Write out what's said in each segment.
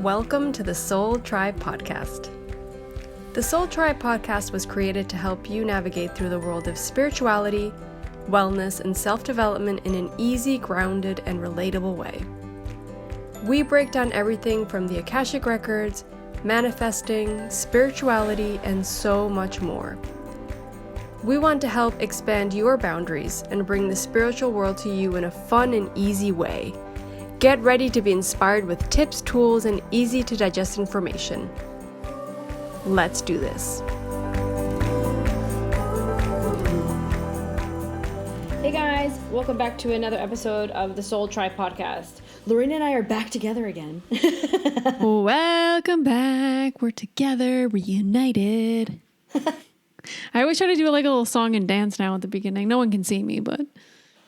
Welcome to the Soul Tribe Podcast. The Soul Tribe Podcast was created to help you navigate through the world of spirituality, wellness, and self-development in an easy, grounded, and relatable way. We break down everything from the Akashic Records, manifesting, spirituality, and so much more. We want to help expand your boundaries and bring the spiritual world to you in a fun and easy way. Get ready to be inspired with tips, tools, and easy to digest information. Let's do this. Hey guys, welcome back to another episode of the Soul Tribe Podcast. Lorena and I are back together again. Welcome back. We're together, reunited. I always try to do like a little song and dance now at the beginning. No one can see me, but...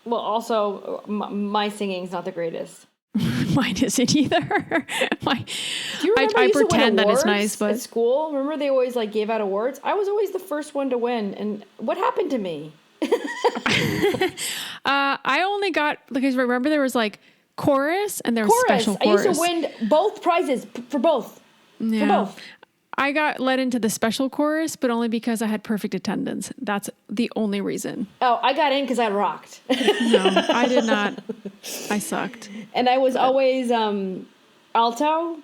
Well, also, my singing's not the greatest. Mine isn't either. Do you remember I you used to pretend win that it's awards nice, but... at school? Remember they always like gave out awards? I was always the first one to win. And what happened to me? I only got... Because remember there was like chorus and there was special chorus. I used to win both prizes for both. Yeah. For both. I got let into the special chorus, but only because I had perfect attendance. That's the only reason. Oh, I got in because I rocked. No, I did not. I sucked. And I was always alto.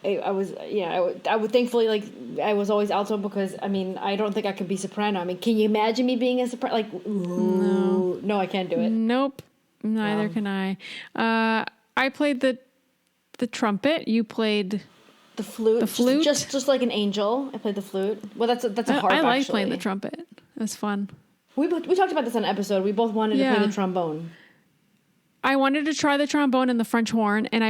I would thankfully, like, I was always alto because, I mean, I don't think I could be soprano. I mean, can you imagine me being a soprano? Like, ooh, no, I can't do it. Nope. Neither can I. I played the trumpet. You played... The flute. The flute? Just like an angel. I played the flute. Well, that's a harp, I like actually. playing the trumpet. It was fun. We talked about this on an episode. We both wanted to play the trombone. I wanted to try the trombone and the French horn, and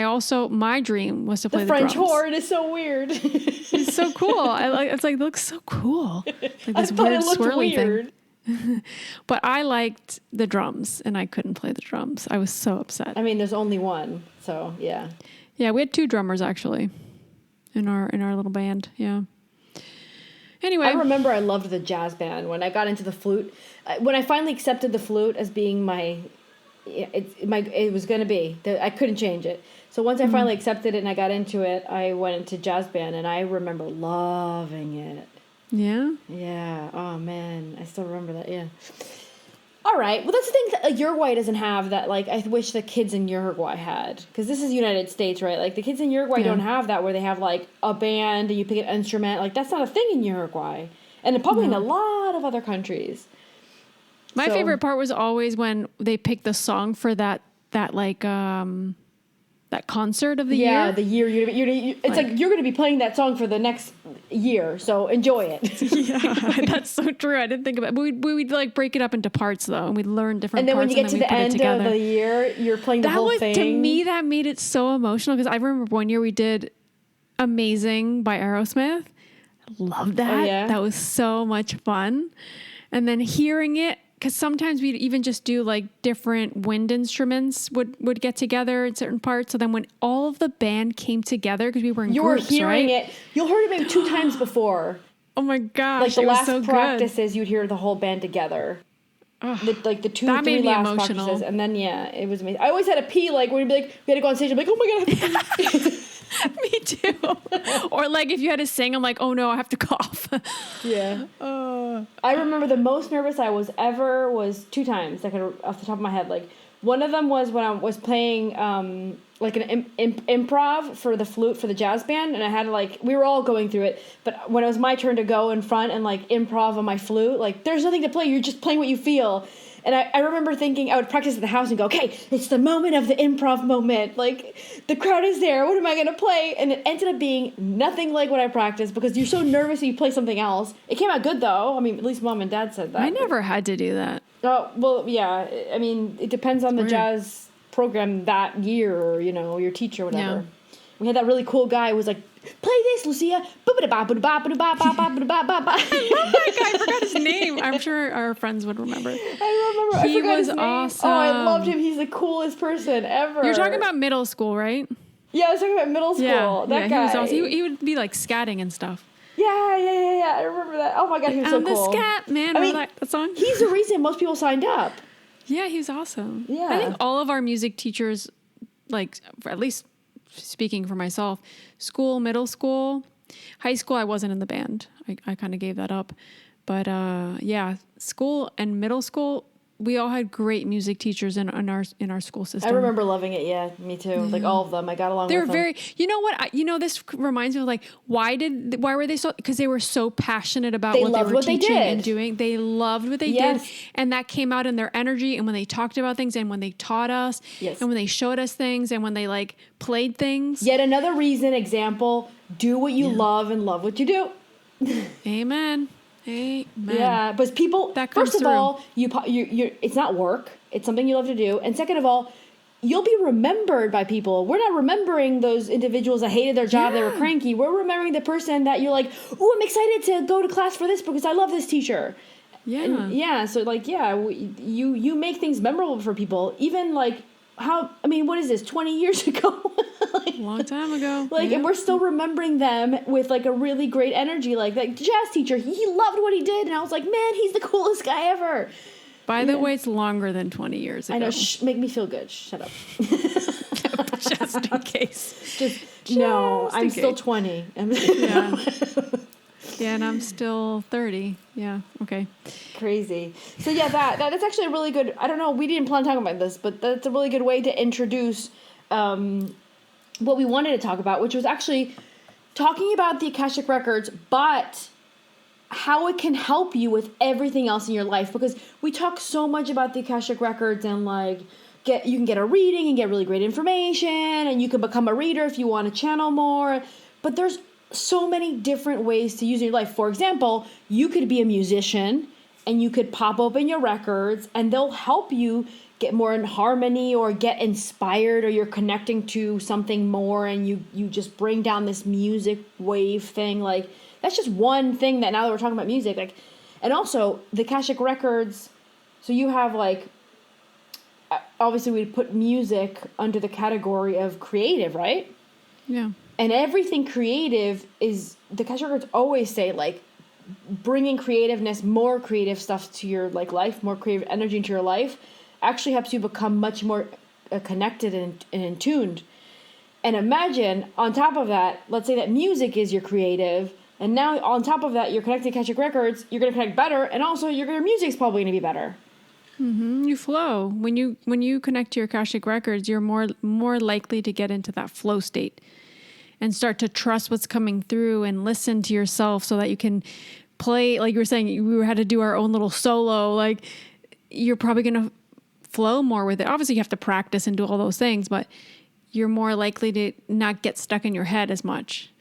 my dream was to play the French drums. horn is so weird. It's so cool. It looks so cool. Like this weird swirly thing. But I liked the drums, and I couldn't play the drums. I was so upset. I mean, there's only one, so yeah. Yeah, we had two drummers actually. In our little band, yeah. Anyway, I remember I loved the jazz band when I got into the flute. When I finally accepted the flute as being it was going to be. I couldn't change it. So once I finally accepted it and I got into it, I went into jazz band and I remember loving it. Yeah? Yeah. Oh, man. I still remember that. Yeah. All right. Well, that's the thing that Uruguay doesn't have that, like, I wish the kids in Uruguay had. Because this is United States, right? Like, the kids in Uruguay don't have that where they have, like, a band and you pick an instrument. Like, that's not a thing in Uruguay. And probably in a lot of other countries. My favorite part was always when they picked the song for that concert of the year. Yeah, the year. It's like you're going to be playing that song for the next year, so enjoy it. Yeah, that's so true. I didn't think about it. We'd like break it up into parts, though, and we'd learn different parts. And then when you get to the end of the year, you're playing the whole thing. To me, that made it so emotional, because I remember one year we did Amazing by Aerosmith. I loved that. Oh, yeah? That was so much fun. And then hearing it, because sometimes we'd even just do like different wind instruments would get together in certain parts. So then when all of the band came together, because we were in groups, you were hearing right? it. You'll heard it maybe 2 times before. Oh my gosh! Like the last so practices, you'd hear the whole band together. The 2-3 last emotional. practices, and then it was amazing. I always had to pee. Like when we'd be like, we had to go on stage. I'm like, oh my god. Me too. Or like if you had to sing, I'm like, oh no, I have to cough. Yeah. I remember the most nervous I was ever was 2 times. Off the top of my head, like one of them was when I was playing like an improv for the flute for the jazz band, and I had to we were all going through it. But when it was my turn to go in front and like improv on my flute, like there's nothing to play. You're just playing what you feel. And I remember thinking I would practice at the house and go, okay, it's the moment of the improv moment. Like, the crowd is there. What am I going to play? And it ended up being nothing like what I practiced because you're so nervous that you play something else. It came out good, though. I mean, at least Mom and Dad said that. I never had to do that. Oh, well, yeah. I mean, it depends on the jazz program that year or, your teacher or whatever. Yeah. We had that really cool guy who was like, play this, Lucia. I love that guy. I forgot his name. I'm sure our friends would remember. He was awesome. Oh, I loved him. He's the coolest person ever. You're talking about middle school, right? Yeah, I was talking about middle school. Yeah, that guy. He was awesome. He would be like scatting and stuff. Yeah. I remember that. Oh my god, he was so cool. The scat man. That song. He's the reason most people signed up. Yeah, he was awesome. Yeah. I think all of our music teachers, like at least speaking for myself, school, middle school, high school, I wasn't in the band. I kind of gave that up. But yeah, school and middle school, we all had great music teachers in our school system. I remember loving it. Yeah, me too. Like all of them. I got along with them. They're very, you know what? This reminds me of like, why were they so, because they were so passionate about what they were teaching and doing. They loved what they did. And that came out in their energy. And when they talked about things and when they taught us and when they showed us things and when they like played things. Yet another example, do what you love and love what you do. Amen. Amen. Yeah, but people, first of all, you it's not work. It's something you love to do. And second of all, you'll be remembered by people. We're not remembering those individuals that hated their job, they were cranky. We're remembering the person that you're like, oh, I'm excited to go to class for this because I love this teacher. Yeah. And so like, you make things memorable for people. Even like what is this, 20 years ago? Like, a long time ago. Like, and we're still remembering them with like a really great energy. Like that jazz teacher, he loved what he did. And I was like, man, he's the coolest guy ever. By the way, it's longer than 20 years ago. I know. Make me feel good. Shut up. Just in case. No, I'm still 20. Yeah. Yeah, and I'm still 30. Yeah, okay. Crazy. So yeah, that's actually a really good, I don't know, we didn't plan on talking about this, but that's a really good way to introduce what we wanted to talk about, which was actually talking about the Akashic Records, but how it can help you with everything else in your life. Because we talk so much about the Akashic Records and like you can get a reading and get really great information, and you can become a reader if you want to channel more. But there's so many different ways to use in your life. For example, you could be a musician and you could pop open your records and they'll help you get more in harmony or get inspired, or you're connecting to something more and you just bring down this music wave thing. Like that's just one thing that now that we're talking about music, like, and also the Akashic Records. So you have like, obviously we put music under the category of creative, right? Yeah. And everything creative is, the Akashic Records always say, like, bringing creativeness, more creative stuff to your, like, life, more creative energy into your life, actually helps you become much more connected and in tuned. And imagine, on top of that, let's say that music is your creative, and now on top of that, you're connecting to Akashic Records, you're going to connect better, and also your music's probably going to be better. Mm-hmm. You flow. When you connect to your Akashic Records, you're more likely to get into that flow state and start to trust what's coming through and listen to yourself so that you can play, like you were saying, we had to do our own little solo. Like, you're probably going to flow more with it. Obviously, you have to practice and do all those things, but you're more likely to not get stuck in your head as much.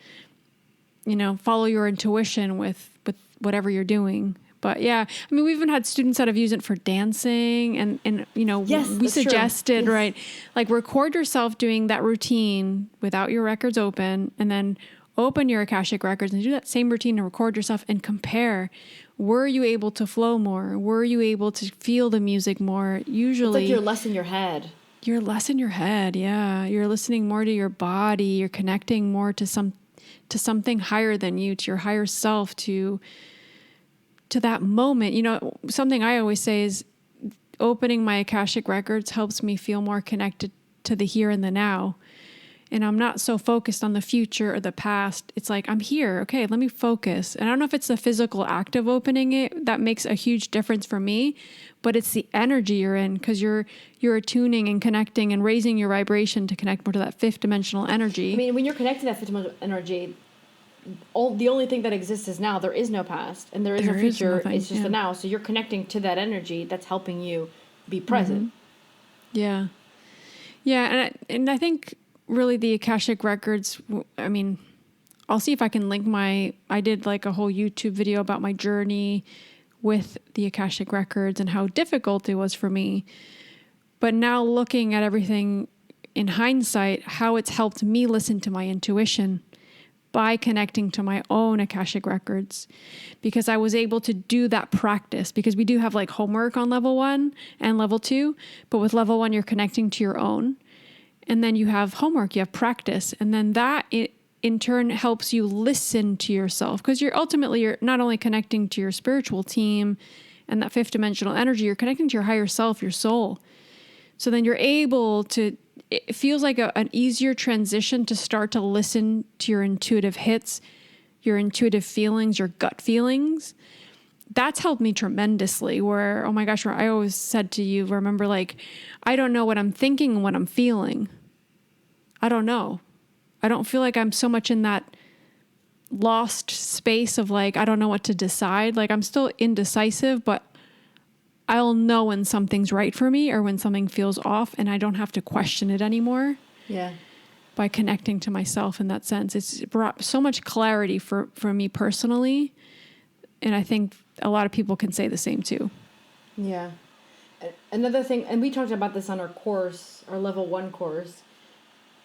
Follow your intuition with whatever you're doing. But yeah, I mean, we even had students that have used it for dancing and yes, we suggested, right? Like, record yourself doing that routine without your records open, and then open your Akashic Records and do that same routine and record yourself and compare. Were you able to flow more? Were you able to feel the music more? Usually, it's like you're less in your head. You're less in your head. Yeah. You're listening more to your body. You're connecting more to something higher than you, to your higher self, to that moment. Something I always say is opening my Akashic Records helps me feel more connected to the here and the now. And I'm not so focused on the future or the past. It's like, I'm here. Okay, let me focus. And I don't know if it's the physical act of opening it that makes a huge difference for me, but it's the energy you're in, because you're attuning and connecting and raising your vibration to connect more to that fifth dimensional energy. I mean, when you're connected to that fifth dimensional energy, the only thing that exists is now. There is no past and there is no future. It's just the now. So you're connecting to that energy that's helping you be present. Mm-hmm. Yeah. Yeah. And I think really the Akashic Records, I mean, I'll see if I can link I did like a whole YouTube video about my journey with the Akashic Records and how difficult it was for me. But now looking at everything in hindsight, how it's helped me listen to my intuition by connecting to my own Akashic Records, because I was able to do that practice, because we do have like homework on level 1 and level 2, but with level 1, you're connecting to your own. And then you have homework, you have practice. And then that in turn helps you listen to yourself, because you're not only connecting to your spiritual team and that fifth dimensional energy, you're connecting to your higher self, your soul. So then you're able to it feels like an easier transition to start to listen to your intuitive hits, your intuitive feelings, your gut feelings. That's helped me tremendously, where, oh my gosh, I always said to you, remember, like, I don't know what I'm thinking and what I'm feeling. I don't know. I don't feel like I'm so much in that lost space of like, I don't know what to decide. Like, I'm still indecisive, but I'll know when something's right for me or when something feels off, and I don't have to question it anymore. Yeah. By connecting to myself in that sense. It's brought so much clarity for me personally. And I think a lot of people can say the same too. Yeah. Another thing, and we talked about this on our course, our level 1 course,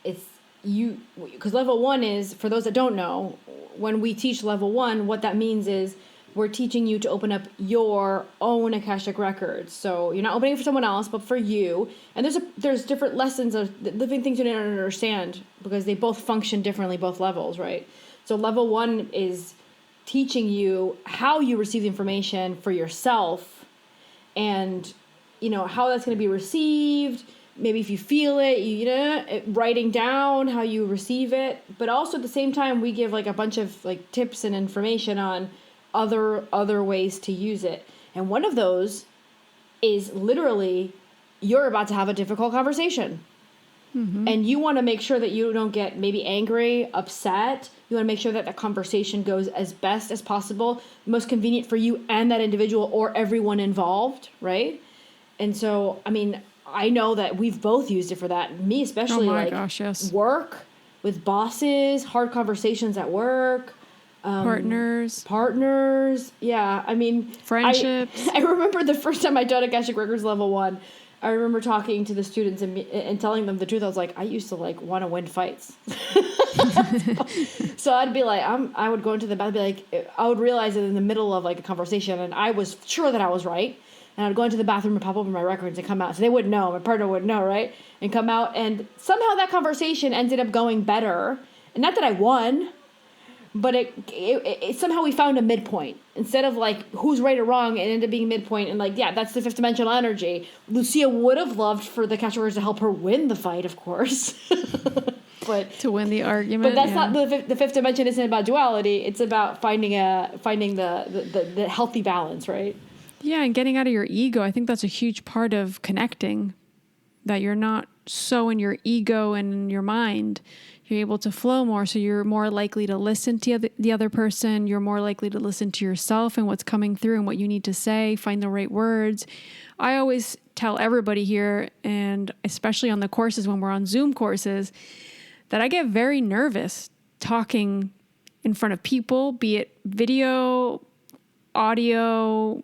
because level 1 is, for those that don't know, when we teach level 1, what that means is we're teaching you to open up your own Akashic Records. So you're not opening it for someone else, but for you. And there's different lessons of living things you didn't understand, because they both function differently, both levels, right? So level 1 is teaching you how you receive the information for yourself, and how that's going to be received. Maybe if you feel it, writing down how you receive it. But also at the same time, we give like a bunch of like tips and information on other ways to use it. And one of those is literally, you're about to have a difficult conversation. Mm-hmm. And you want to make sure that you don't get maybe angry, upset. You want to make sure that the conversation goes as best as possible, most convenient for you and that individual or everyone involved, right? And so, I mean, I know that we've both used it for that. Me especially, yes. Work, with bosses, hard conversations at work. Partners. Yeah. I mean, friendships. I remember the first time I taught Akashic Records level 1, I remember talking to the students and telling them the truth. I was like, I used to like want to win fights. So I'd be like, I would go into the bathroom, I would realize it in the middle of like a conversation, and I was sure that I was right. And I'd go into the bathroom and pop open my records and come out. So they wouldn't know. My partner wouldn't know, right? And come out. And somehow that conversation ended up going better. And not that I won, but it somehow we found a midpoint. Instead of like who's right or wrong, it ended up being midpoint. And like, yeah, that's the fifth dimensional energy. Lucia would have loved for the Akashic Records to help her win the fight, of course. But to win the argument. But that's not the fifth dimension. Isn't about duality. It's about finding the healthy balance, right? Yeah, and getting out of your ego. I think that's a huge part of connecting, that you're not so in your ego and in your mind. You're able to flow more, so you're more likely to listen to the other person. You're more likely to listen to yourself and what's coming through and what you need to say, find the right words. I always tell everybody here, and especially on the courses when we're on Zoom courses, that I get very nervous talking in front of people, be it video, audio,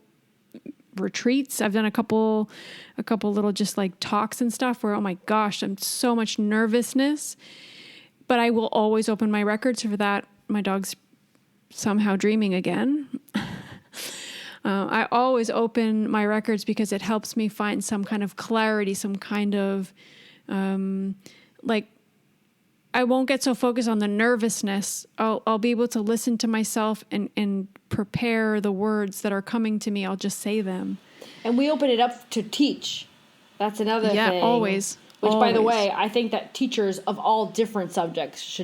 retreats. I've done a couple little just like talks and stuff where, oh my gosh, I'm so much nervousness, but I will always open my records for that. My dog's somehow dreaming again. I always open my records because it helps me find some kind of clarity, some kind of, I won't get so focused on the nervousness. I'll be able to listen to myself and prepare the words that are coming to me. I'll just say them. And we open it up to teach. That's another thing. Yeah, always. Which, by the way, I think that teachers of all different subjects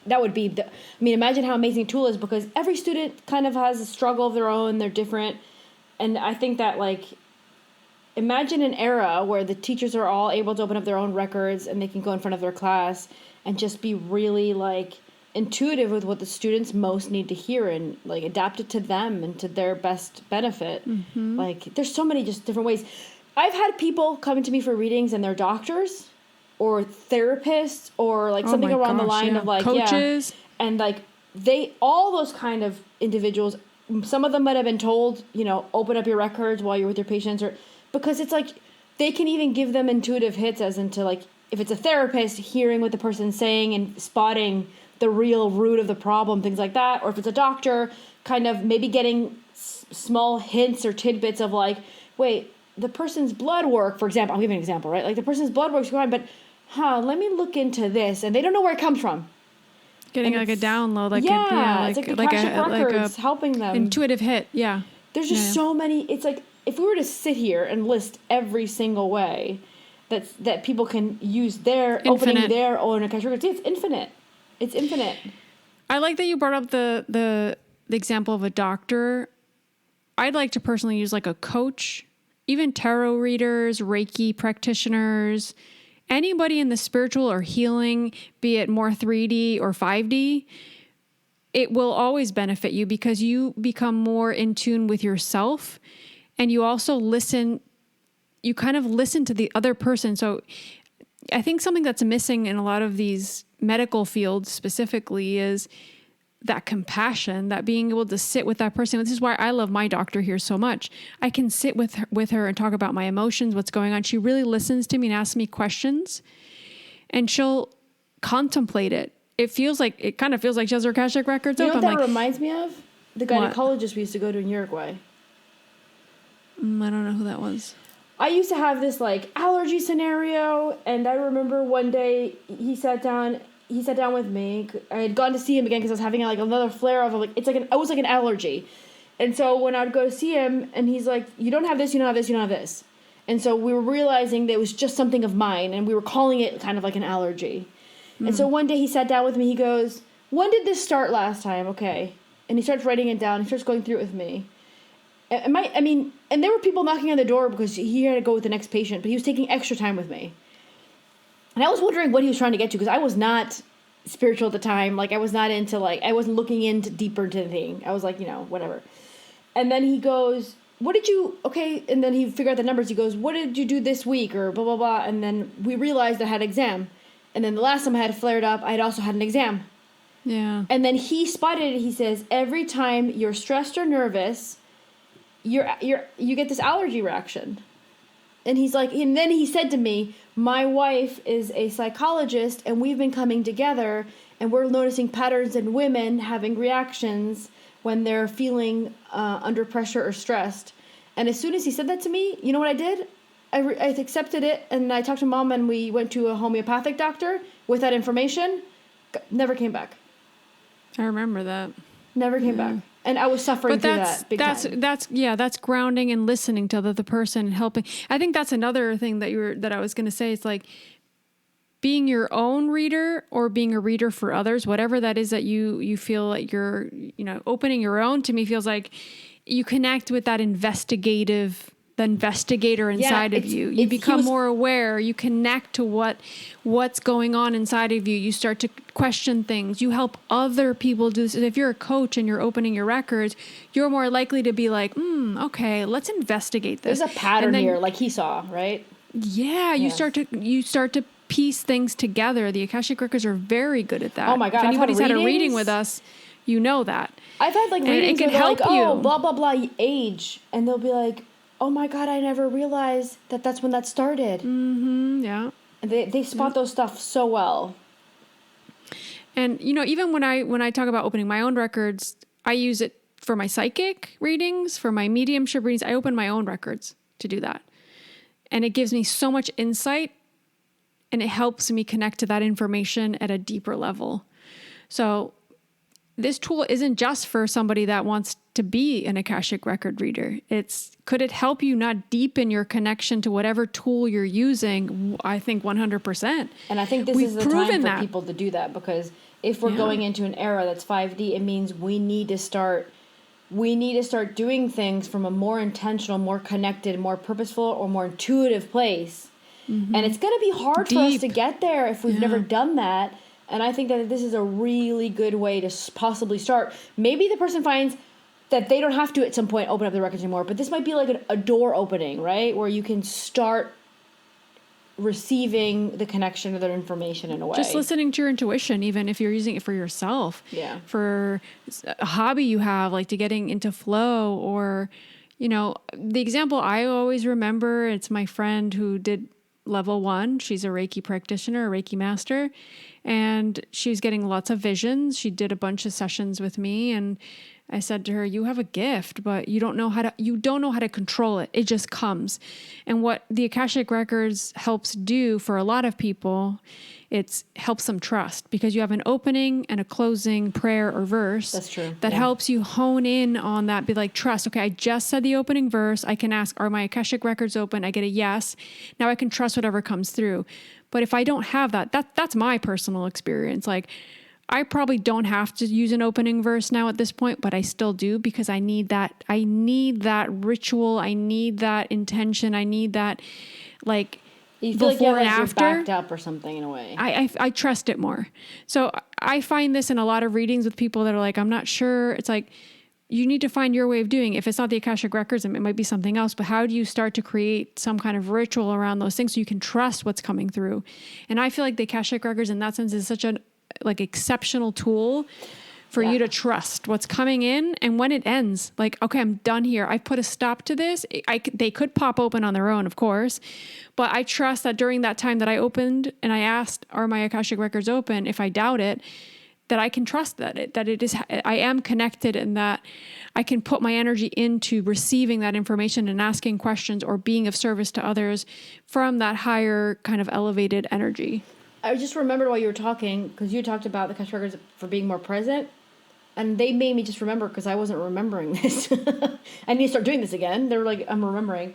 that would be imagine how amazing a tool is, because every student kind of has a struggle of their own. They're different. And I think that, imagine an era where the teachers are all able to open up their own records and they can go in front of their class and just be really intuitive with what the students most need to hear and adapt it to them and to their best benefit. Mm-hmm. There's so many just different ways. I've had people come to me for readings and they're doctors or therapists or something around the line of coaches. Yeah. And all those kind of individuals, some of them might have been told, open up your records while you're with your patients, or because it's they can even give them intuitive hits as into if it's a therapist, hearing what the person's saying and spotting the real root of the problem, things like that. Or if it's a doctor, kind of maybe getting small hints or tidbits of wait, the person's blood work, for example, I'll give you an example, right? The person's blood work's fine, but let me look into this. And they don't know where it comes from. Getting a download. It's like Akashic Records helping them. Intuitive hit, yeah. There's just so many. It's if we were to sit here and list every single way, that people can use their opening their own Akashic Records. It's infinite. It's infinite. I like that you brought up the example of a doctor. I'd like to personally use like a coach, even tarot readers, Reiki practitioners, anybody in the spiritual or healing, be it more 3D or 5D. It will always benefit you because you become more in tune with yourself, and you also listen. You kind of listen to the other person. So I think something that's missing in a lot of these medical fields specifically is that compassion, that being able to sit with that person. This is why I love my doctor here so much. I can sit with her and talk about my emotions, what's going on. She really listens to me and asks me questions, and she'll contemplate it. It kind of feels like she has her Akashic Records open. You know what that reminds me of? The gynecologist we used to go to in Uruguay. I don't know who that was. I used to have this like allergy scenario, and I remember one day he sat down with me. I had gone to see him again because I was having like another flare of like it was like an allergy. And so when I'd go to see him, and he's like, you don't have this, you don't have this, you don't have this. And so we were realizing that it was just something of mine, and we were calling it kind of like an allergy. And so one day he sat down with me. He goes, when did this start last time? Okay. And he starts writing it down. He starts going through it with me. And there were people knocking on the door because he had to go with the next patient, but he was taking extra time with me. And I was wondering what he was trying to get to, because I was not spiritual at the time. Like, I was not into, like, I wasn't looking deeper into the thing. I was like, whatever. And then he goes, and then he figured out the numbers. He goes, what did you do this week, or blah, blah, blah. And then we realized I had an exam. And then the last time I had flared up, I had also had an exam. Yeah. And then he spotted it. He says, every time you're stressed or nervous, you get this allergy reaction. And he's like, and then he said to me, my wife is a psychologist, and we've been coming together, and we're noticing patterns in women having reactions when they're feeling under pressure or stressed. And as soon as he said that to me, you know what I did? I accepted it, and I talked to Mom, and we went to a homeopathic doctor with that information. Never came back. I remember that. Never came back. And I was suffering through that big time. That's grounding and listening to the other person and helping. I think that's another thing that I was going to say. It's like being your own reader or being a reader for others, whatever that is that you feel like you're, opening your own, to me feels like you connect with that the investigator inside of you. You become more aware. You connect to what's going on inside of you. You start to question things. You help other people do this. If you're a coach and you're opening your records, you're more likely to be like, okay, let's investigate this. There's a pattern here, like he saw, right? Yeah, you start to piece things together. The Akashic Records are very good at that. Oh my God! If anybody's had a reading with us, you know that. I've had like readings where they're like, oh, blah blah blah age, and they'll be like, oh my God, I never realized that's when that started. Mm-hmm, yeah. And they spot those stuff so well. And, even when I talk about opening my own records, I use it for my psychic readings, for my mediumship readings. I open my own records to do that. And it gives me so much insight, and it helps me connect to that information at a deeper level. So this tool isn't just for somebody that wants to be an Akashic record reader. Could it help you not deepen your connection to whatever tool you're using? I think 100%. And I think this is the time for people to do that, because if we're going into an era that's 5D, it means we need to start doing things from a more intentional, more connected, more purposeful, or more intuitive place. Mm-hmm. And it's going to be hard for us to get there if we've never done that. And I think that this is a really good way to possibly start. Maybe the person finds that they don't have to at some point open up the records anymore, but this might be like a door opening, right? Where you can start receiving the connection of their information in a way. Just listening to your intuition, even if you're using it for yourself. Yeah. For a hobby you have, like to getting into flow, or, the example I always remember, it's my friend who did level 1. She's a Reiki practitioner, a Reiki master, and she was getting lots of visions. She did a bunch of sessions with me, and I said to her, you have a gift, but you don't know how to control it. It just comes. And what the Akashic Records helps do for a lot of people, it helps them trust, because you have an opening and a closing prayer or verse. That's true. That helps you hone in on that. Be like, trust. Okay, I just said the opening verse. I can ask, are my Akashic Records open? I get a yes. Now I can trust whatever comes through. But if I don't have that's my personal experience. Like, I probably don't have to use an opening verse now at this point, but I still do, because I need that ritual. I need that intention. I need that, like, you feel before like and you're after. backed up or something in a way. I trust it more. So I find this in a lot of readings with people that are like, I'm not sure. It's like, you need to find your way of doing it. If it's not the Akashic Records, it might be something else, but how do you start to create some kind of ritual around those things so you can trust what's coming through? And I feel like the Akashic Records in that sense is such a exceptional tool for you to trust what's coming in. And when it ends, like, okay, I'm done here. I've put a stop to this. They could pop open on their own, of course, but I trust that during that time that I opened and I asked, are my Akashic Records open? If I doubt it, that I can trust that it is, I am connected, and that I can put my energy into receiving that information and asking questions or being of service to others from that higher kind of elevated energy. I just remembered while you were talking, because you talked about the Akashic Records for being more present, and they made me just remember, because I wasn't remembering this. I need to start doing this again. They were like, I'm remembering.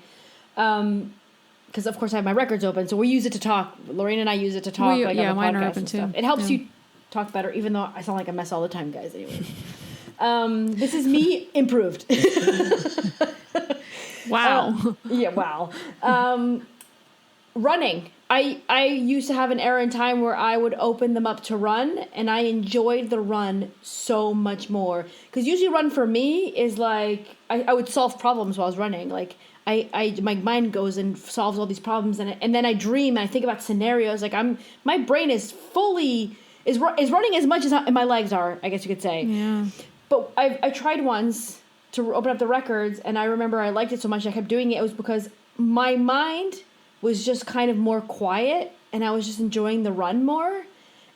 Because, of course, I have my records open, so we use it to talk. Lorraine and I use it to talk. On the mine podcast are open and too. Stuff. It helps you talk better, even though I sound like a mess all the time, guys. Anyways. This is me improved. Wow. Wow. Running. I used to have an era in time where I would open them up to run, and I enjoyed the run so much more. Because usually run for me is like, I would solve problems while I was running. Like, my mind goes and solves all these problems, and then I dream and I think about scenarios. Like, my brain is fully, is running as much as my legs are, I guess you could say. Yeah. But I tried once to open up the records, and I remember I liked it so much I kept doing it. It was because my mind was just kind of more quiet, and I was just enjoying the run more.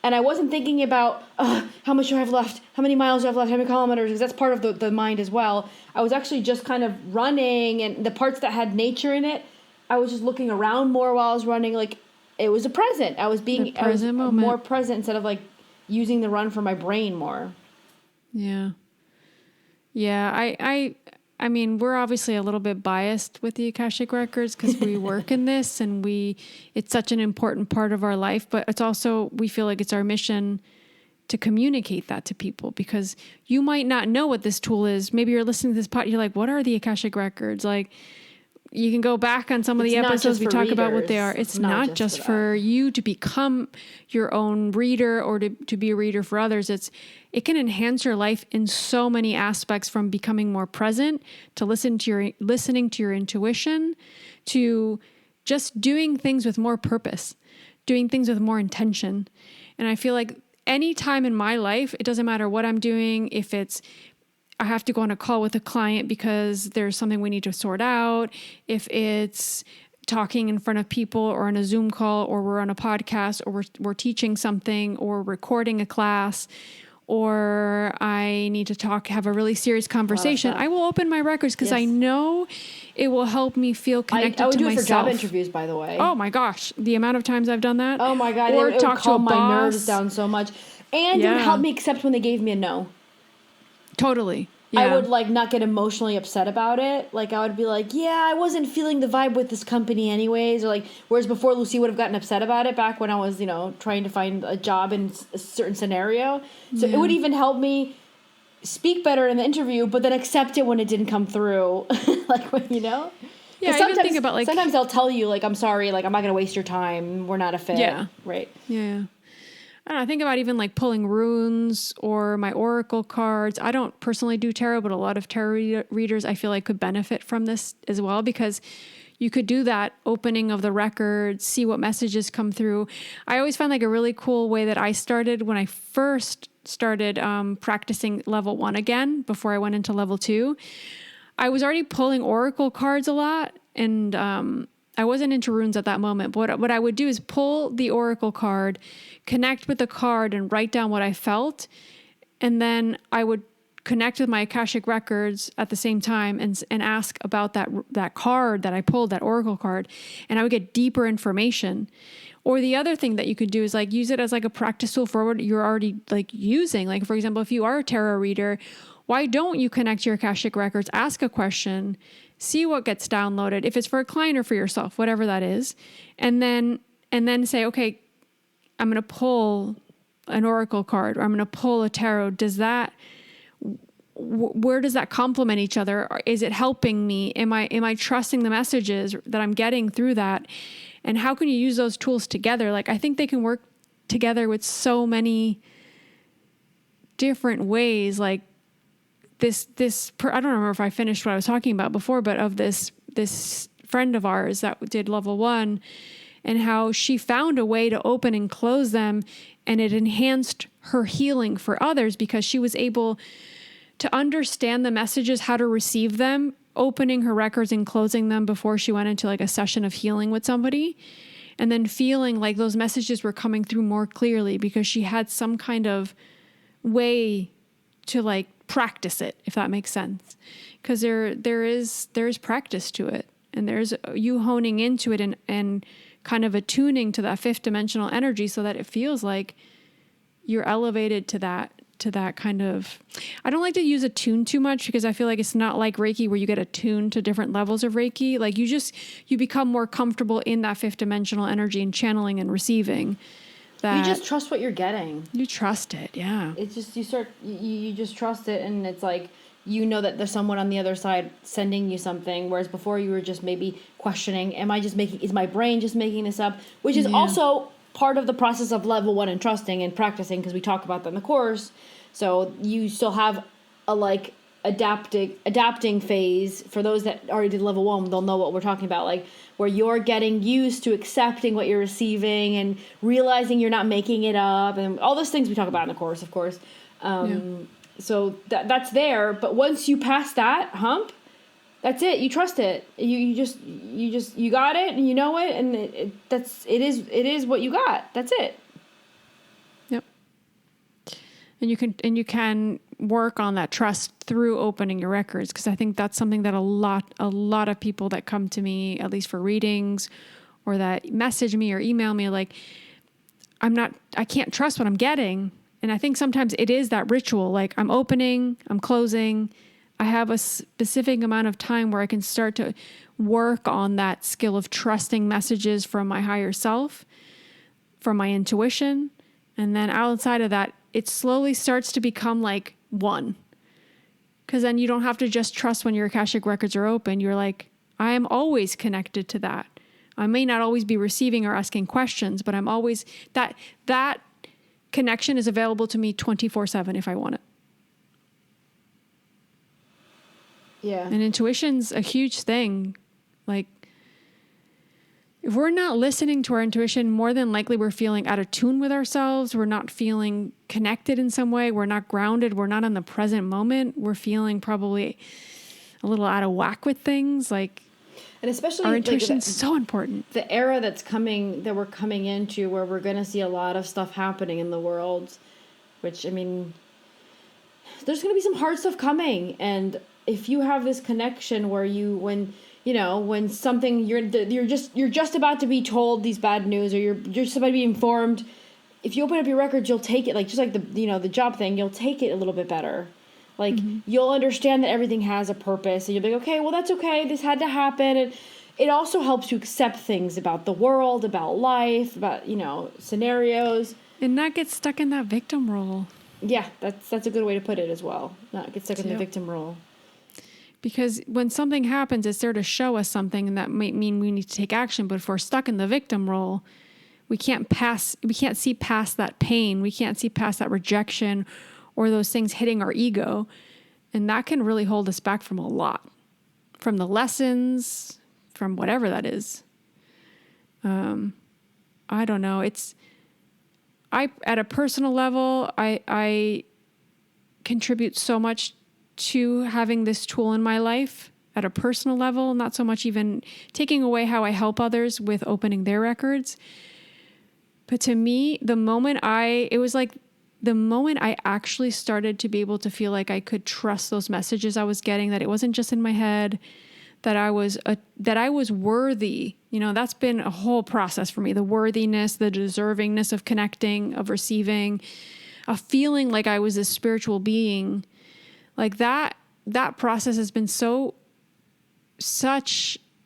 And I wasn't thinking about how much do I have left, how many miles do I have left, how many kilometers, because that's part of the mind as well. I was actually just kind of running, and the parts that had nature in it, I was just looking around more while I was running. Like, it was a present. I was more present instead of like using the run for my brain more. Yeah. Yeah. I mean, we're obviously a little bit biased with the Akashic Records because we work in this, and it's such an important part of our life, but it's also, we feel like it's our mission to communicate that to people, because you might not know what this tool is. Maybe you're listening to this pod, you're like, what are the Akashic Records? Like, you can go back on some of the episodes we talk about what they are. It's not just for you to become your own reader or to be a reader for others. It can enhance your life in so many aspects, from becoming more present, to listening to your intuition, to just doing things with more purpose, doing things with more intention. And I feel like any time in my life, it doesn't matter what I'm doing, if it's I have to go on a call with a client because there's something we need to sort out, if it's talking in front of people or on a Zoom call, or we're on a podcast, or we're teaching something, or recording a class, or I need to have a really serious conversation, I will open my records because I know it will help me feel connected to myself. I would do it for job interviews, by the way. Oh my gosh, the amount of times I've done that. Oh my God, or it talk would to a calm my boss. nerves down so much, and it would help me accept when they gave me a no. Totally. Yeah. I would like not get emotionally upset about it. Like, I would be like, yeah, I wasn't feeling the vibe with this company anyways. Or like, whereas before Lucy would have gotten upset about it back when I was, trying to find a job in a certain scenario. So it would even help me speak better in the interview, but then accept it when it didn't come through. Like, when, Yeah, I even think about sometimes they'll tell you like, I'm sorry, like, I'm not going to waste your time. We're not a fit. Yeah. Right. Yeah. I don't know, I think about even like pulling runes or my oracle cards. I don't personally do tarot, but a lot of tarot readers I feel like could benefit from this as well, because you could do that opening of the records, see what messages come through. I always find like a really cool way that I started when I first started practicing level 1 again, before I went into level 2. I was already pulling oracle cards a lot, and I wasn't into runes at that moment, but what I would do is pull the oracle card, connect with the card, and write down what I felt. And then I would connect with my Akashic Records at the same time and ask about that card that I pulled, that oracle card, and I would get deeper information. Or the other thing that you could do is like use it as like a practice tool for what you're already like using. Like, for example, if you are a tarot reader, why don't you connect your Akashic Records, ask a question, see what gets downloaded, if it's for a client or for yourself, whatever that is, and then say, okay, I'm going to pull an oracle card, or I'm going to pull a tarot. Where does that complement each other? Is it helping me? Am I trusting the messages that I'm getting through that? And how can you use those tools together? Like, I think they can work together with so many different ways. Like I don't remember if I finished what I was talking about before, but of this friend of ours that did level 1, and how she found a way to open and close them, and it enhanced her healing for others because she was able to understand the messages, how to receive them, opening her records and closing them before she went into like a session of healing with somebody, and then feeling like those messages were coming through more clearly because she had some kind of way to like practice it, if that makes sense. Because there is practice to it, and there's you honing into it and kind of attuning to that 5th dimensional energy so that it feels like you're elevated to that kind of, I don't like to use attune too much because I feel like it's not like Reiki where you get attuned to different levels of Reiki. Like you become more comfortable in that 5th dimensional energy and channeling and receiving. That you just trust what you're getting. You trust it. Yeah. It's just, you just trust it. And it's like, you know that there's someone on the other side sending you something. Whereas before you were just maybe questioning, is my brain just making this up? Which is also part of the process of level 1 and trusting and practicing, because we talk about that in the course. So you still have a like adapting phase. For those that already did level 1, they'll know what we're talking about, like where you're getting used to accepting what you're receiving and realizing you're not making it up, and all those things we talk about in the course, of course. So that's there, but once you pass that hump, that's it. You trust it. You got it, and you know it, and it is what you got. That's it. Yep. And you can work on that trust through opening your records, because I think that's something that a lot of people that come to me, at least for readings, or that message me or email me, like I can't trust what I'm getting. And I think sometimes it is that ritual, like I'm opening, I'm closing. I have a specific amount of time where I can start to work on that skill of trusting messages from my higher self, from my intuition. And then outside of that, it slowly starts to become like one. Because then you don't have to just trust when your Akashic Records are open. You're like, I am always connected to that. I may not always be receiving or asking questions, but I'm always, that connection is available to me 24/7 if I want it. Yeah. And intuition's a huge thing. Like, if we're not listening to our intuition, more than likely we're feeling out of tune with ourselves. We're not feeling connected in some way. We're not grounded. We're not in the present moment. We're feeling probably a little out of whack with things. Like, and especially our intuition's so important. The era that we're coming into, where we're going to see a lot of stuff happening in the world, which, I mean, there's going to be some hard stuff coming. And if you have this connection where when something you're just about to be told these bad news, or you're just about to be informed, if you open up your records, you'll take it, like just like the job thing, you'll take it a little bit better. Like, you'll understand that everything has a purpose, and you'll be like, okay, well, that's okay. This had to happen. And it also helps you accept things about the world, about life, about, scenarios. And not get stuck in that victim role. Yeah, that's a good way to put it as well. Not get stuck in the victim role. Because when something happens, it's there to show us something, and that might mean we need to take action. But if we're stuck in the victim role, we can't see past that pain. We can't see past that rejection or those things hitting our ego. And that can really hold us back from a lot, from the lessons, from whatever that is. I don't know. At a personal level, I contribute so much to having this tool in my life at a personal level, not so much even taking away how I help others with opening their records. But to me, the moment it was like the moment I actually started to be able to feel like I could trust those messages I was getting, that it wasn't just in my head, that I was worthy. You know, that's been a whole process for me. The worthiness, the deservingness of connecting, of receiving, of feeling like I was a spiritual being. Like that process has been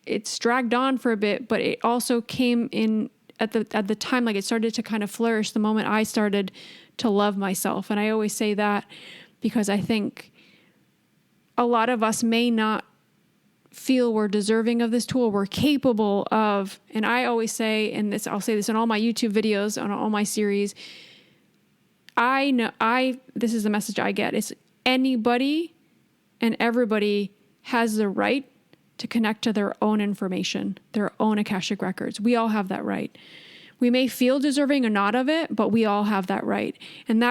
it's dragged on for a bit, but it also came in at the time, like it started to kind of flourish the moment I started to love myself. And I always say that because I think a lot of us may not feel we're deserving of this tool, we're capable of. And I always say, and I'll say this in all my YouTube videos, on all my series, this is the message I get. It's anybody and everybody has the right to connect to their own information, their own Akashic Records. We all have that right. We may feel deserving or not of it, but we all have that right. And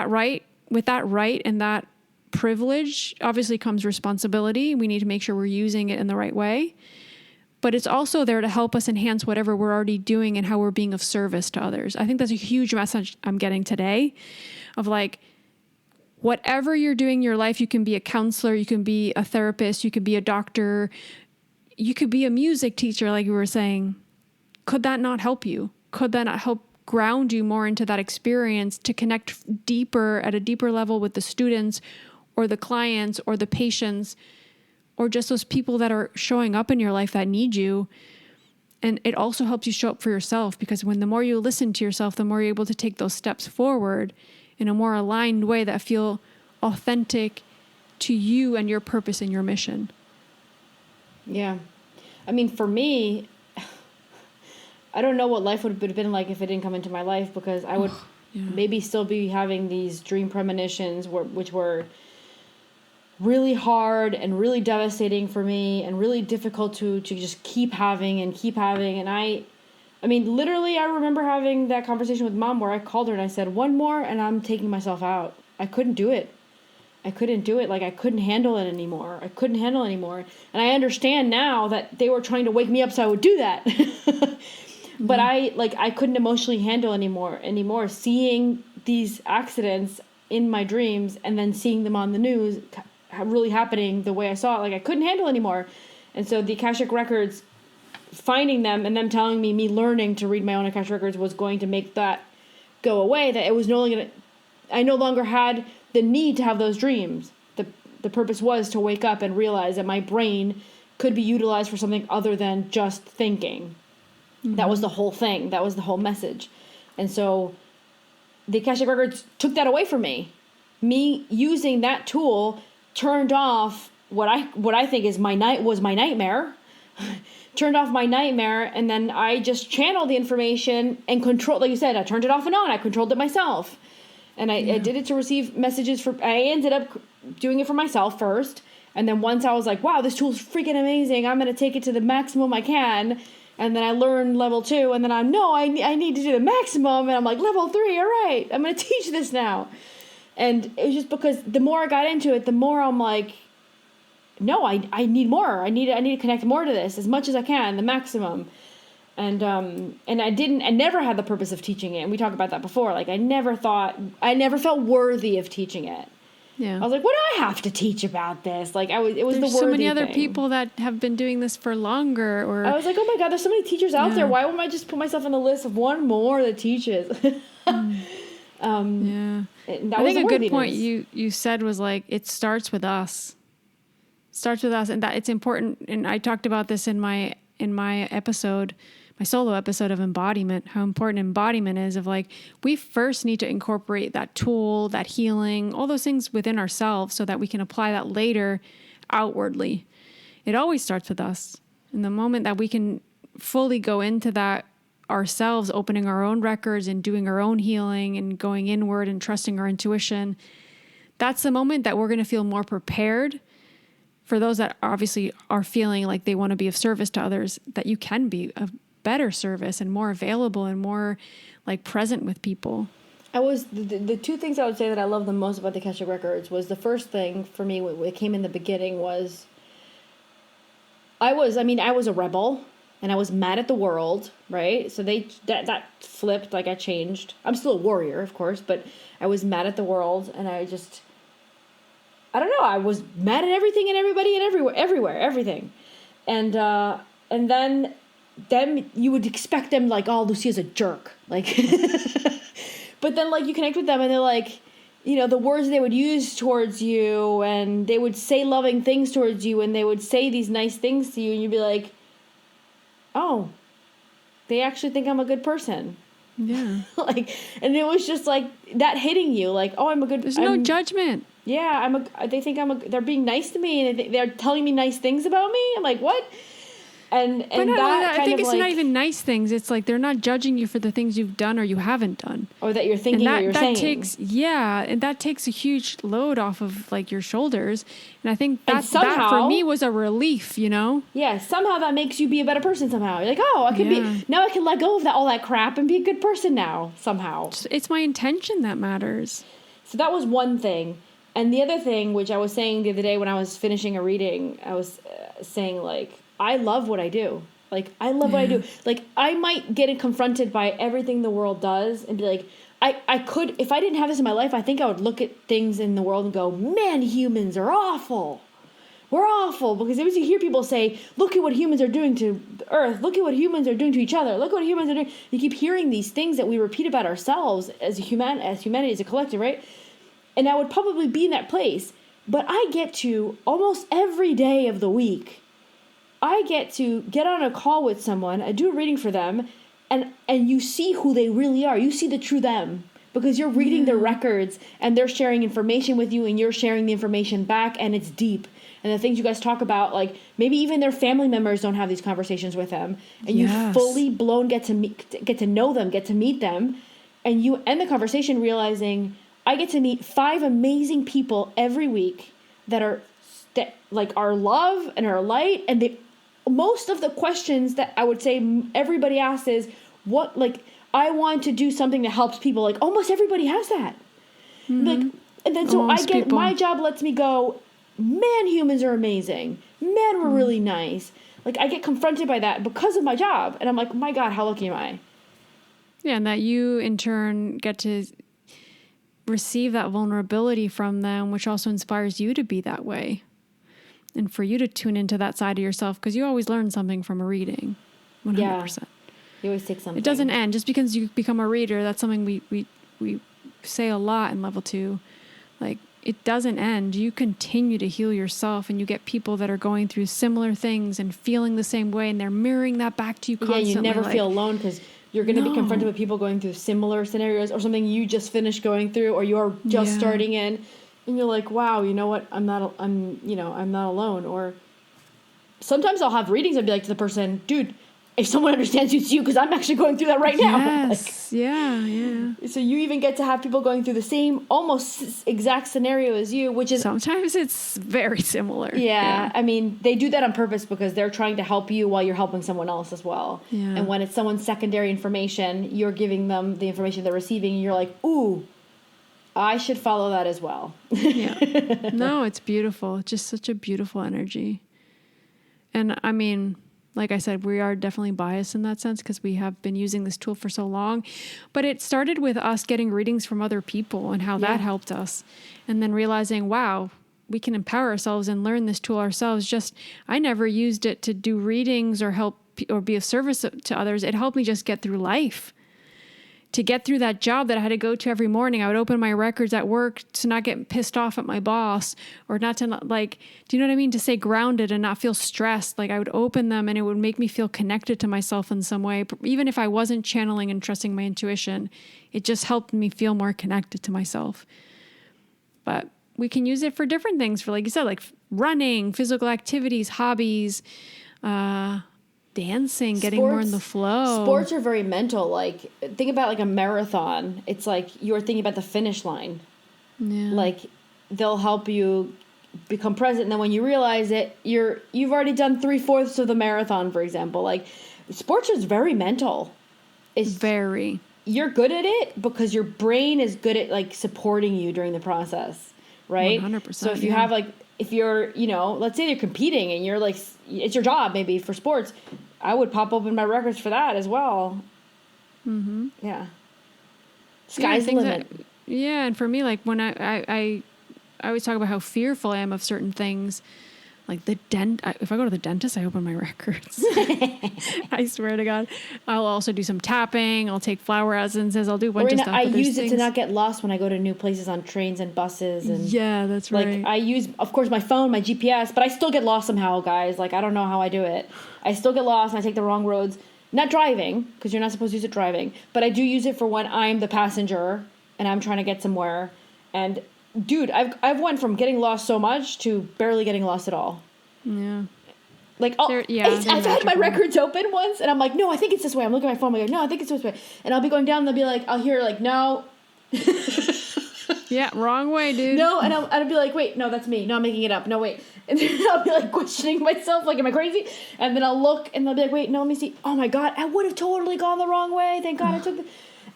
with that right and that privilege, obviously comes responsibility. We need to make sure we're using it in the right way. But it's also there to help us enhance whatever we're already doing and how we're being of service to others. I think that's a huge message I'm getting today of like, whatever you're doing in your life, you can be a counselor, you can be a therapist, you could be a doctor, you could be a music teacher, like you were saying. Could that not help you? Could that not help ground you more into that experience to connect deeper, at a deeper level with the students or the clients or the patients or just those people that are showing up in your life that need you? And it also helps you show up for yourself, because when the more you listen to yourself, the more you're able to take those steps forward in a more aligned way that feel authentic to you and your purpose and your mission. Yeah. I mean, for me, I don't know what life would have been like if it didn't come into my life, because I would maybe still be having these dream premonitions which were really hard and really devastating for me and really difficult to just keep having. And I mean, literally, I remember having that conversation with Mom where I called her and I said, one more and I'm taking myself out. I couldn't do it. Like, I couldn't handle it anymore. And I understand now that they were trying to wake me up so I would do that. But I couldn't emotionally handle anymore seeing these accidents in my dreams and then seeing them on the news really happening the way I saw it. Like, I couldn't handle anymore. And so the Akashic Records, finding them and them telling me learning to read my own Akashic Records was going to make that go away, that it was I no longer had the need to have those dreams. The purpose was to wake up and realize that my brain could be utilized for something other than just thinking. Mm-hmm. That was the whole thing. That was the whole message. And so the Akashic Records took that away from me. Me using that tool turned off what I think is my nightmare. Turned off my nightmare, and then I just channeled the information and control. Like you said, I turned it off and on. I controlled it myself. And I did it to receive messages I ended up doing it for myself first. And then once I was like, wow, this tool's freaking amazing, I'm going to take it to the maximum I can. And then I learned level 2, and then I need to do the maximum. And I'm like, level 3, all right, I'm going to teach this now. And it was just because the more I got into it, the more I'm like, no, I need more. I need to connect more to this as much as I can, the maximum. And I never had the purpose of teaching it. And we talked about that before. Like, I never felt worthy of teaching it. Yeah. I was like, what do I have to teach about this? Like, it was there's the worthy so many other thing. People that have been doing this for longer. Or I was like, oh my God, there's so many teachers out there. Why wouldn't I just put myself on the list of one more that teaches? I think a good point you said was like, it starts with us. And that it's important. And I talked about this in my episode, my solo episode of embodiment, how important embodiment is, of like, we first need to incorporate that tool, that healing, all those things within ourselves so that we can apply that later outwardly. It always starts with us. And the moment that we can fully go into that ourselves, opening our own records and doing our own healing and going inward and trusting our intuition, that's the moment that we're going to feel more prepared for those that obviously are feeling like they want to be of service to others, that you can be of better service and more available and more like present with people. The two things I would say that I love the most about the Akashic Records was, the first thing for me, what came in the beginning was, I was a rebel. and I was mad at the world, right? So that flipped, like I changed. I'm still a warrior, of course, but I was mad at the world, and I don't know, I was mad at everything and everybody and everywhere, everything. And then you would expect them like, oh, Lucia's a jerk. Like, but then like you connect with them and they're like, you know, the words they would use towards you, and they would say loving things towards you, and they would say these nice things to you, and you'd be like, oh, they actually think I'm a good person. Yeah. Like, and it was just like that hitting you, like, oh, There's no judgment. Yeah, they think they're being nice to me, and they're telling me nice things about me. I'm like, what? And I think it's not even nice things. It's like they're not judging you for the things you've done or you haven't done, or that you're thinking or you're saying. And that takes a huge load off of like your shoulders. And I think that for me was a relief, you know. Yeah, somehow that makes you be a better person. Somehow you're like, oh, I can let go of all that crap and be a good person now. Somehow it's my intention that matters. So that was one thing. And the other thing, which I was saying the other day when I was finishing a reading, I was saying, like, I love what I do. Like, I love what I do. Like, I might get confronted by everything the world does and be like, I could, if I didn't have this in my life, I think I would look at things in the world and go, man, humans are awful. We're awful. Because as you hear people say, look at what humans are doing to the earth. Look at what humans are doing to each other. Look what humans are doing. You keep hearing these things that we repeat about ourselves as humanity, as a collective, right? And I would probably be in that place. But I get to, almost every day of the week, I get to get on a call with someone, I do a reading for them, and you see who they really are. You see the true them. Because you're reading their records, and they're sharing information with you, and you're sharing the information back, and it's deep. And the things you guys talk about, like, maybe even their family members don't have these conversations with them. And you fully blown get to know them, get to meet them, and you end the conversation realizing, I get to meet 5 amazing people every week that are love and are light. And most of the questions that I would say everybody asks is, what, like, I want to do something that helps people. Like, almost everybody has that. Mm-hmm. Like, and then so my job lets me go, man, humans are amazing. Man, we're really nice. Like, I get confronted by that because of my job. And I'm like, my God, how lucky am I? Yeah, and that you, in turn, get to receive that vulnerability from them, which also inspires you to be that way. And for you to tune into that side of yourself, because you always learn something from a reading. 100%. Yeah. You always take something. It doesn't end. Just because you become a reader, that's something we say a lot in level 2. Like, it doesn't end. You continue to heal yourself, and you get people that are going through similar things and feeling the same way, and they're mirroring that back to you constantly. Yeah, you never feel alone, because you're going to be confronted with people going through similar scenarios or something you just finished going through, or you're just starting in, and you're like, wow, you know what? I'm not alone. Or sometimes I'll have readings and be like to the person, dude, if someone understands you, it's you, because I'm actually going through that right now. Yes. Like, yeah. So you even get to have people going through the same, almost exact scenario as you, which is... Sometimes it's very similar. Yeah. I mean, they do that on purpose because they're trying to help you while you're helping someone else as well. Yeah. And when it's someone's secondary information, you're giving them the information they're receiving, and you're like, ooh, I should follow that as well. Yeah. No, it's beautiful. It's just such a beautiful energy. And I mean... Like I said, we are definitely biased in that sense because we have been using this tool for so long. But it started with us getting readings from other people and how that helped us. And then realizing, wow, we can empower ourselves and learn this tool ourselves. I never used it to do readings or help or be of service to others. It helped me just get through life. To get through that job that I had to go to every morning, I would open my records at work to not get pissed off at my boss, or not to do you know what I mean? To stay grounded and not feel stressed. Like, I would open them and it would make me feel connected to myself in some way. Even if I wasn't channeling and trusting my intuition, it just helped me feel more connected to myself. But we can use it for different things, for, like you said, like running, physical activities, hobbies, dancing, getting more in the flow. Sports are very mental. Like, think about like a marathon. It's like you're thinking about the finish line. Yeah. Like, they'll help you become present, and then when you realize it, you've already done 3/4 of the marathon, for example. Like, sports is very mental. You're good at it because your brain is good at, like, supporting you during the process, right? 100%. So if you have, like, if you're, let's say you're competing and you're like, it's your job maybe for sports, I would pop open my records for that as well. Mm-hmm. Yeah. Sky's the limit. And for me, like when I always talk about how fearful I am of certain things. Like if I go to the dentist, I open my records. I swear to God. I'll also do some tapping. I'll take flower essences. I'll do a bunch of stuff. I use it to not get lost when I go to new places on trains and buses. And yeah, that's right. Like I use, of course, my phone, my GPS, but I still get lost somehow, guys. Like I don't know how I do it. I still get lost and I take the wrong roads. Not driving, because you're not supposed to use it driving, but I do use it for when I'm the passenger and I'm trying to get somewhere. And dude, I've went from getting lost so much to barely getting lost at all. Yeah. Like, I've had my records open once, and I'm like, no, I think it's this way. I'm looking at my phone, I'm like, no, I think it's this way. And I'll be going down, and they'll be like, I'll hear like, no. Yeah, wrong way, dude. No, and I'll be like, wait, no, that's me. No, I'm making it up. No, wait. And then I'll be like questioning myself, like, am I crazy? And then I'll look, and they'll be like, wait, no, let me see. Oh my God, I would have totally gone the wrong way. Thank God I took it.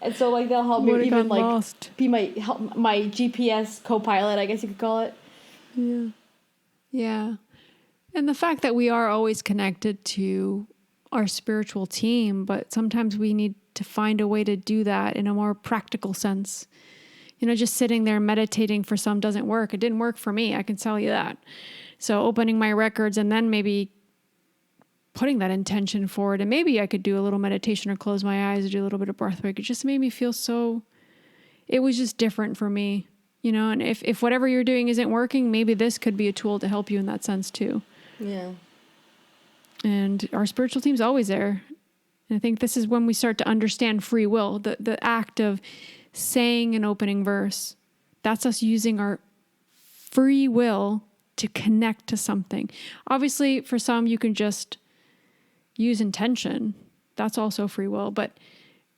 And so like they'll help me even like lost. Be my GPS co-pilot, I guess you could call it. Yeah. Yeah. And the fact that we are always connected to our spiritual team, but sometimes we need to find a way to do that in a more practical sense. You know, just sitting there meditating for some doesn't work. It didn't work for me. I can tell you that. So opening my records and then maybe putting that intention forward, and maybe I could do a little meditation or close my eyes or do a little bit of breath work. It just made me feel it was just different for me, you know, and if whatever you're doing isn't working, maybe this could be a tool to help you in that sense too. Yeah. And our spiritual team's always there. And I think this is when we start to understand free will, the act of saying an opening verse. That's us using our free will to connect to something. Obviously, for some, you can just use intention. That's also free will. But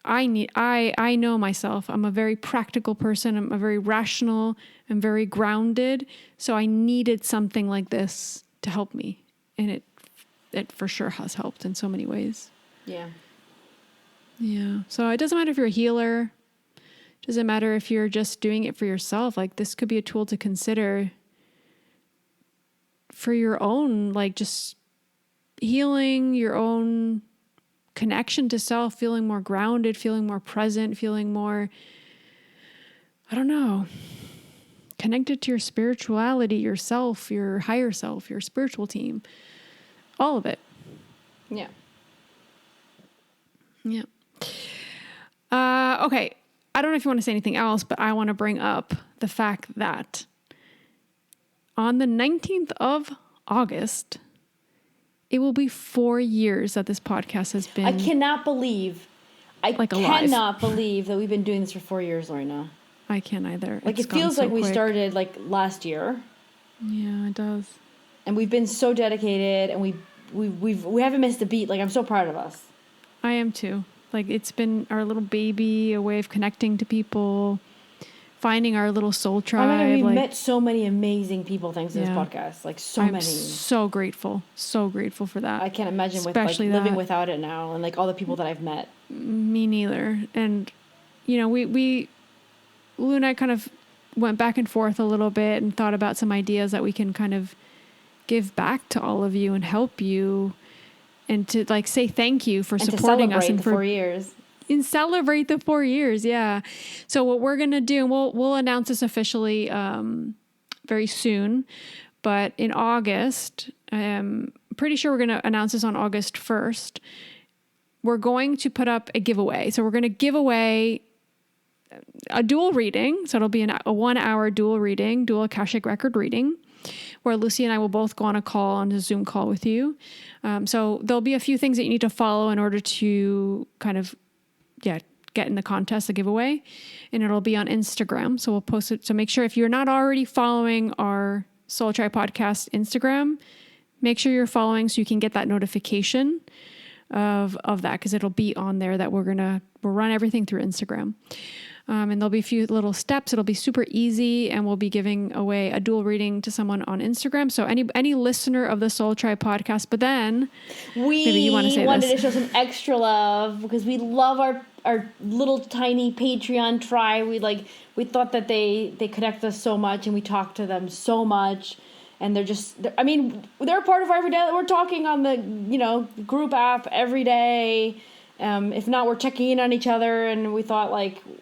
I know myself. I'm a very practical person. I'm a very rational. I'm very grounded. So I needed something like this to help me. And it for sure has helped in so many ways. Yeah. Yeah. So it doesn't matter if you're a healer. It doesn't matter if you're just doing it for yourself. Like this could be a tool to consider for your own, like just healing, your own connection to self, feeling more grounded, feeling more present, feeling more, I don't know, connected to your spirituality, yourself, your higher self, your spiritual team, all of it. Yeah. Yeah. Okay. I don't know if you want to say anything else, but I want to bring up the fact that on the 19th of August, it will be 4 years that this podcast has been. I cannot believe that we've been doing this for 4 years, Lorena. I can't either. Like it feels like we started like last year. Yeah, it does. And we've been so dedicated, and we haven't missed a beat. Like I'm so proud of us. I am too. Like it's been our little baby, a way of connecting to people, finding our little soul tribe. I mean, we met so many amazing people thanks to this podcast. Like I'm many. So grateful for that. I can't imagine living without it now, and like all the people that I've met. Me neither. And you know, Lou and I kind of went back and forth a little bit and thought about some ideas that we can kind of give back to all of you and help you. And to like say thank you for supporting us and for 4 years. And celebrate the 4 years, yeah. So what we're gonna do, and we'll announce this officially very soon, but in August, I'm pretty sure we're gonna announce this on August 1st. We're going to put up a giveaway. So we're gonna give away a dual reading. So it'll be a 1 hour dual Akashic record reading, where Lucy and I will both go on a Zoom call with you. So there'll be a few things that you need to follow in order to kind of, get in the contest, the giveaway. And it'll be on Instagram. So we'll post it. So make sure if you're not already following our Soul Tribe Podcast Instagram, make sure you're following so you can get that notification of that, because it'll be on there that we'll run everything through Instagram. And there'll be a few little steps. It'll be super easy, and we'll be giving away a dual reading to someone on Instagram. So any listener of the Soul Tribe podcast, but then maybe you want to say wanted to show some extra love because we love our little tiny Patreon tribe. We thought that they connect us so much, and we talk to them so much. and they're a part of our everyday. We're talking on the, group app every day. If not, we're checking in on each other, and we thought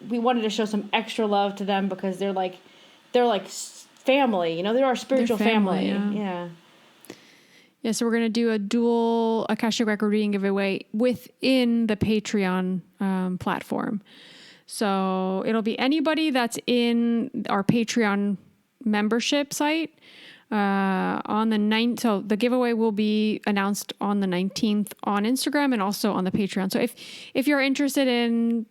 we wanted to show some extra love to them because they're like family, they're our spiritual family. Yeah. Yeah, so we're going to do a dual Akashic Record reading giveaway within the Patreon platform. So it'll be anybody that's in our Patreon membership site on the 9th. So the giveaway will be announced on the 19th on Instagram and also on the Patreon. So if you're interested in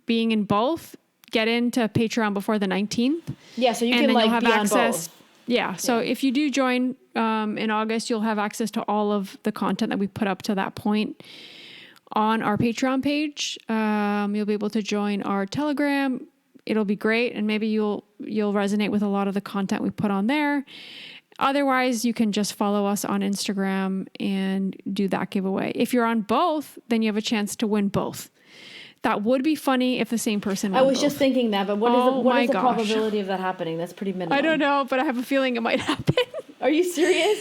being in both, get into Patreon before the 19th. Yeah, so you can you'll have be access. On both. Yeah, so if you do join in August, you'll have access to all of the content that we put up to that point on our Patreon page. You'll be able to join our Telegram. It'll be great, and maybe you'll resonate with a lot of the content we put on there. Otherwise, you can just follow us on Instagram and do that giveaway. If you're on both, then you have a chance to win both. That would be funny if the same person won I was both. just thinking that, but what is the probability of that happening? That's pretty minimal. I don't know, but I have a feeling it might happen. Are you serious?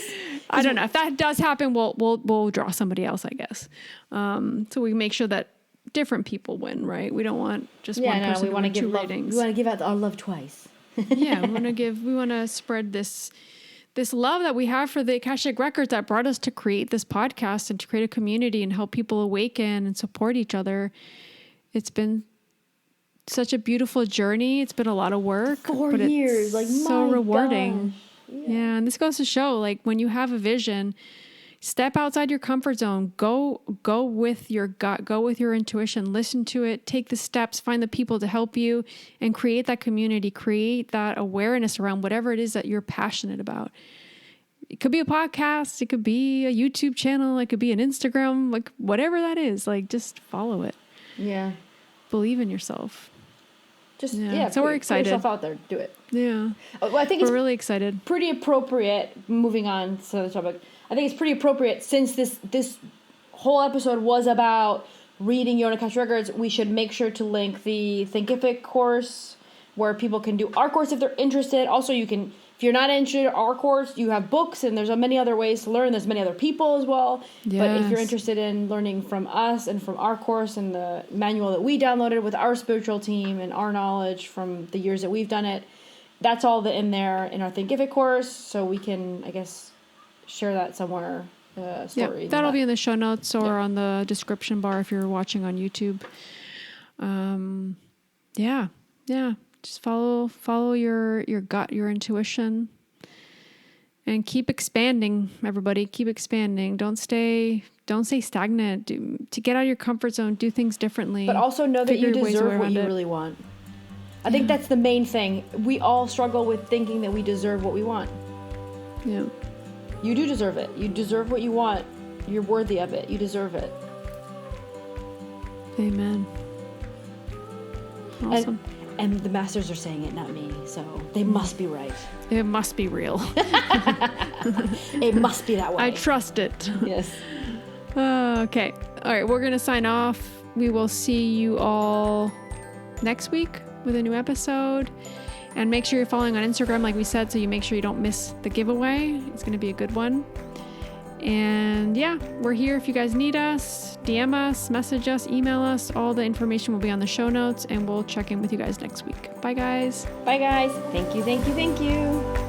I don't know. If that does happen, we'll draw somebody else, I guess. So we make sure that different people win, right? We don't want just one person. We want to give two love. ratings. We want to give out our love twice. Yeah, we want to spread this love that we have for the Akashic Records that brought us to create this podcast and to create a community and help people awaken and support each other. It's been such a beautiful journey. It's been a lot of work. 4 years, so rewarding. Gosh. Yeah, and this goes to show, when you have a vision, step outside your comfort zone. Go with your gut. Go with your intuition. Listen to it. Take the steps. Find the people to help you, and create that community. Create that awareness around whatever it is that you're passionate about. It could be a podcast. It could be a YouTube channel. It could be an Instagram. Whatever that is, just follow it. Yeah. Believe in yourself. So we're excited. Put yourself out there. Do it. Yeah. Well, I think we're really excited. Pretty appropriate. Moving on to the topic, I think it's pretty appropriate since this whole episode was about reading your own Akashic Records. We should make sure to link the Thinkific course where people can do our course if they're interested. Also, you can. If you're not interested in our course, you have books, and there's many other ways to learn. There's many other people as well. Yes. But if you're interested in learning from us and from our course and the manual that we downloaded with our spiritual team and our knowledge from the years that we've done it, that's all in there in our Thinkific course. So we can, I guess, share that somewhere. Yeah, that'll be in the show notes or on the description bar if you're watching on YouTube. Yeah. Just follow your gut, your intuition, and keep expanding, everybody. Keep expanding. Don't stay stagnant. To get out of your comfort zone, do things differently. But also know that you deserve what you really want. I think that's the main thing. We all struggle with thinking that we deserve what we want. Yeah. You do deserve it. You deserve what you want. You're worthy of it. You deserve it. Amen. Awesome. And the masters are saying it, not me. So they must be right. It must be real. It must be that way. I trust it. Yes. Okay. All right. We're going to sign off. We will see you all next week with a new episode. And make sure you're following on Instagram, like we said, so you make sure you don't miss the giveaway. It's going to be a good one. And yeah, we're here if you guys need us. DM us, message us, email us. All the information will be on the show notes, and we'll check in with you guys next week. Bye, guys. Bye, guys. Thank you.